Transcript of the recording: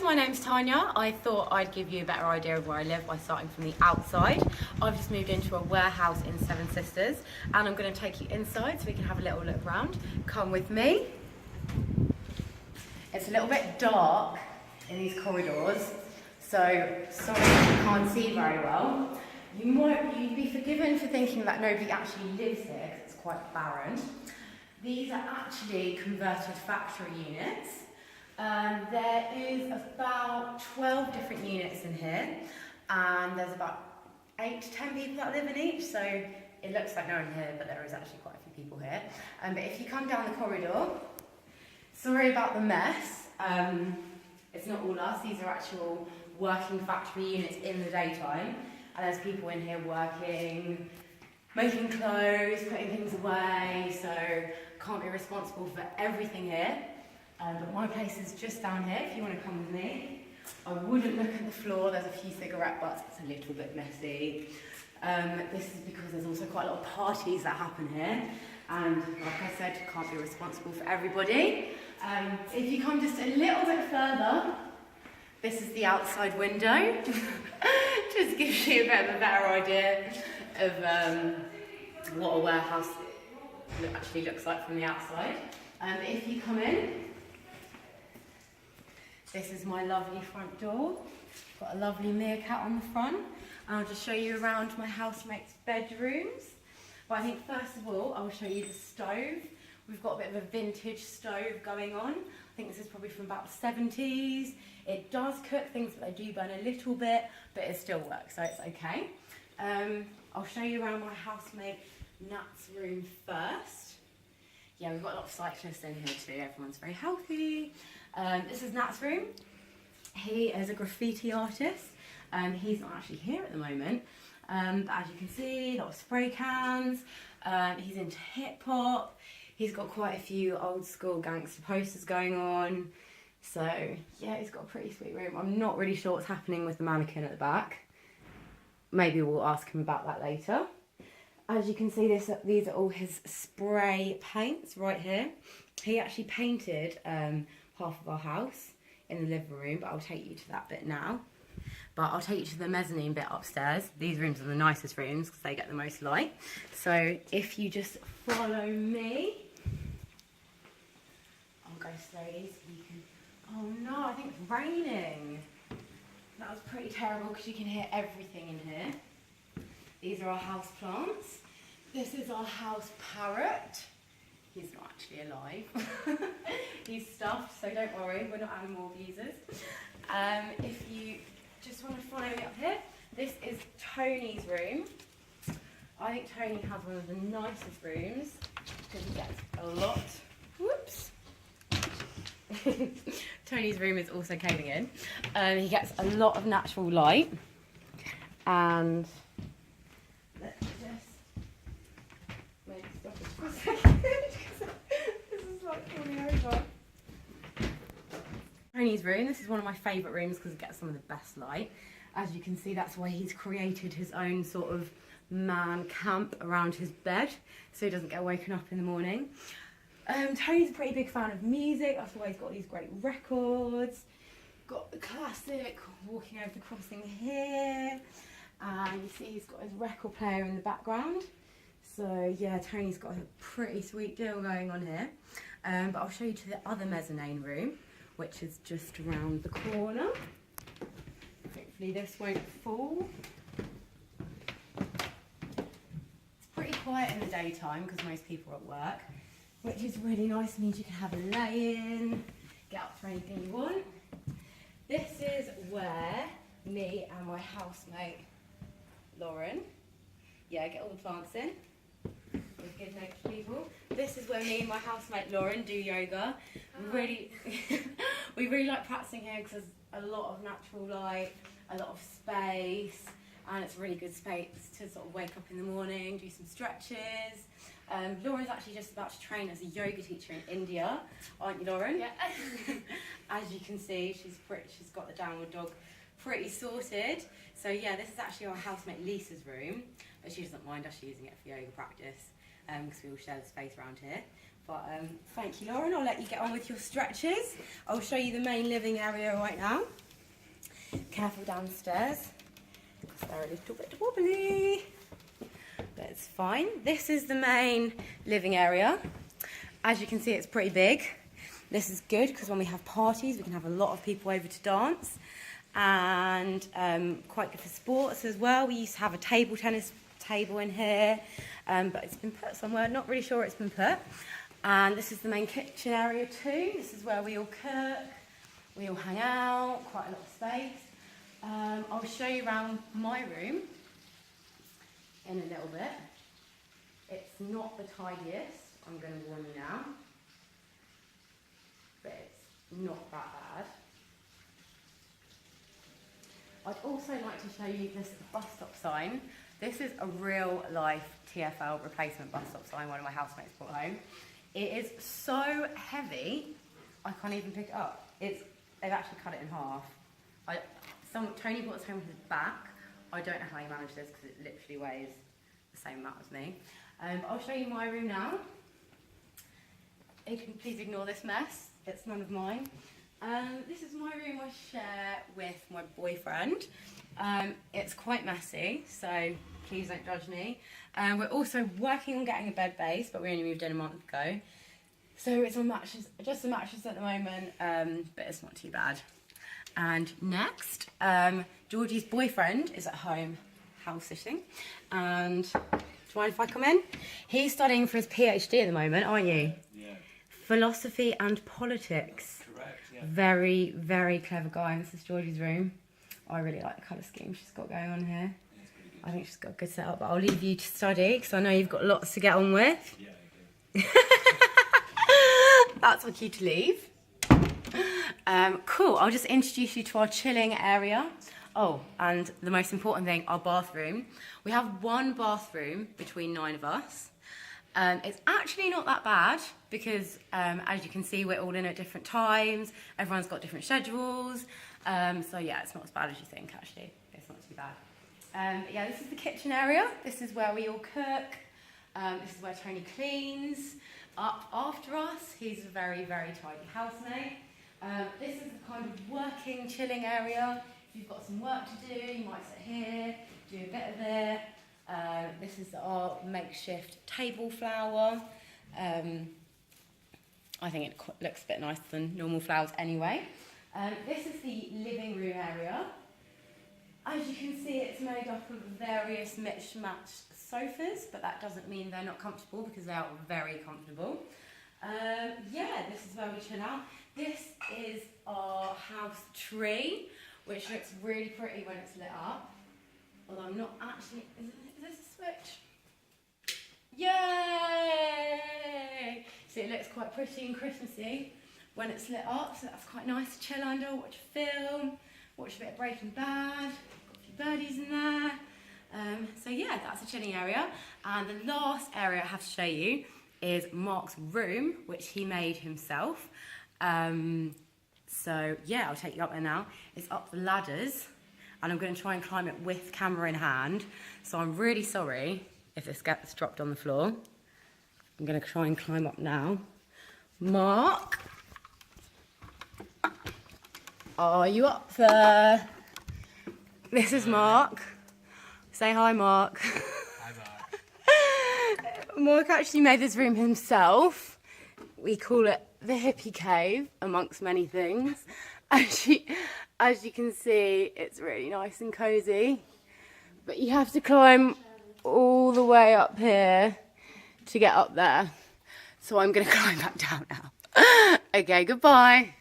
my name's Tanya. I thought I'd give you a better idea of where I live by starting from the outside. I've just moved into a warehouse in Seven Sisters and I'm going to take you inside so we can have a little look around. Come with me. It's a little bit dark in these corridors, so sorry if you can't see very well. You'd be forgiven for thinking that nobody actually lives here because it's quite barren. These are actually converted factory units. There is about 12 different units in here, and there's about 8 to 10 people that live in each, so it looks like no one here, but there is actually quite a few people here. But if you come down the corridor, sorry about the mess, it's not all us, these are actual working factory units in the daytime, and there's people in here working, making clothes, putting things away, so can't be responsible for everything here. But my place is just down here if you want to come with me. I wouldn't look at the floor, there's a few cigarette butts, it's a little bit messy. This is because there's also quite a lot of parties that happen here, and like I said, can't be responsible for everybody. If you come just a little bit further, this is the outside window. Just gives you a bit of a better idea of what a warehouse actually looks like from the outside. If you come in, this is my lovely front door. Got a lovely meerkat on the front. And I'll just show you around my housemate's bedrooms. But I think first of all, I'll show you the stove. We've got a bit of a vintage stove going on. I think this is probably from about the 70s. It does cook things, but they do burn a little bit, but it still works, so it's okay. I'll show you around my housemate Nat's room first. Yeah, we've got a lot of cyclists in here too. Everyone's very healthy. This is Nat's room. He is a graffiti artist. He's not actually here at the moment. But as you can see, a lot of spray cans. He's into hip hop. He's got quite a few old school gangster posters going on. So yeah, he's got a pretty sweet room. I'm not really sure what's happening with the mannequin at the back. Maybe we'll ask him about that later. As you can see, these are all his spray paints right here. He actually painted half of our house in the living room, but I'll take you to that bit now. But I'll take you to the mezzanine bit upstairs. These rooms are the nicest rooms because they get the most light. So if you just follow me, I'll go slowly so you can... Oh no, I think it's raining. That was pretty terrible because you can hear everything in here. These are our house plants. This is our house parrot. He's not actually alive. He's stuffed, so don't worry, we're not animal abusers. If you just want to follow me up here, this is Tony's room. I think Tony has one of the nicest rooms because he gets a lot. Whoops. Tony's room is also caving in. He gets a lot of natural light, and let's just maybe stop it for a second because this is like falling over. Tony's room, this is one of my favourite rooms because it gets some of the best light. As you can see, that's why he's created his own sort of man camp around his bed so he doesn't get woken up in the morning. Tony's a pretty big fan of music, that's why he's got these great records. Got the classic Walking Over the Crossing here, and you see he's got his record player in the background. So yeah, Tony's got a pretty sweet deal going on here. But I'll show you to the other mezzanine room, which is just around the corner. Hopefully this won't fall. It's pretty quiet in the daytime because most people are at work, which is really nice. It means you can have a lay-in, get up for anything you want. This is where me and my housemate Lauren, yeah, get all the plants in. With good natured people. This is where me and my housemate Lauren do yoga. We really like practicing here because there's a lot of natural light, a lot of space, and it's a really good space to sort of wake up in the morning, do some stretches. Lauren's actually just about to train as a yoga teacher in India, aren't you, Lauren? Yeah. As you can see, she's got the downward dog pretty sorted. So yeah, this is actually our housemate Lisa's room, but she doesn't mind us using it for yoga practice because we all share the space around here. But thank you, Lauren. I'll let you get on with your stretches. I'll show you the main living area right now. Careful downstairs, because they're a little bit wobbly. But it's fine. This is the main living area. As you can see, it's pretty big. This is good because when we have parties, we can have a lot of people over to dance. And quite good for sports as well. We used to have a table tennis table in here, but it's been put somewhere. Not really sure where it's been put. And this is the main kitchen area too. This is where we all cook, we all hang out, quite a lot of space. I'll show you around my room in a little bit. It's not the tidiest, I'm going to warn you now, but it's not that bad. I'd also like to show you this bus stop sign. This is a real life TfL replacement bus stop sign one of my housemates brought home. It is so heavy, I can't even pick it up. They've actually cut it in half. Tony brought this home with his back. I don't know how he managed this because it literally weighs the same amount as me. I'll show you my room now. You can please ignore this mess. It's none of mine. This is my room I share with my boyfriend. It's quite messy, so please don't judge me. We're also working on getting a bed base, but we only moved in a month ago. So it's on mattress, just a mattress at the moment, but it's not too bad. And next, Georgie's boyfriend is at home house sitting. And do you mind if I come in? He's studying for his PhD at the moment, aren't you? Yeah. Philosophy and politics. Correct, yeah. Very, very clever guy. And this is Georgie's room. I really like the colour scheme she's got going on here. Yeah, it's pretty good. I think she's got a good setup, but I'll leave you to study because I know you've got lots to get on with. Yeah, I do. That's for you to leave. Cool, I'll just introduce you to our chilling area. Oh, and the most important thing, our bathroom. We have one bathroom between 9 of us. It's actually not that bad because, as you can see, we're all in at different times. Everyone's got different schedules. So yeah, it's not as bad as you think, actually. It's not too bad. But yeah, this is the kitchen area. This is where we all cook. This is where Tony cleans up after us. He's a very, very tidy housemate. This is the kind of working, chilling area. If you've got some work to do, you might sit here, do a bit of it. This is our makeshift table flower. I think it looks a bit nicer than normal flowers anyway. This is the living room area. As you can see, it's made up of various mismatched sofas, but that doesn't mean they're not comfortable because they are very comfortable. Yeah, this is where we chill out. This is our house tree, which looks really pretty when it's lit up. Although I'm not actually... Is this a switch? Yay! So it looks quite pretty and Christmassy when it's lit up, so that's quite nice to chill under, watch a film, watch a bit of Breaking Bad, got a few birdies in there. So yeah, that's a chilling area. And the last area I have to show you is Mark's room, which he made himself. So yeah, I'll take you up there now. It's up the ladders, and I'm going to try and climb it with camera in hand. So I'm really sorry if this gets dropped on the floor. I'm going to try and climb up now. Mark, are you up there? This is Mark. Say hi, Mark. Hi, Mark. Mark actually made this room himself. We call it the hippie cave, amongst many things. As you can see, it's really nice and cozy. But you have to climb all the way up here to get up there. So I'm going to climb back down now. Okay, goodbye.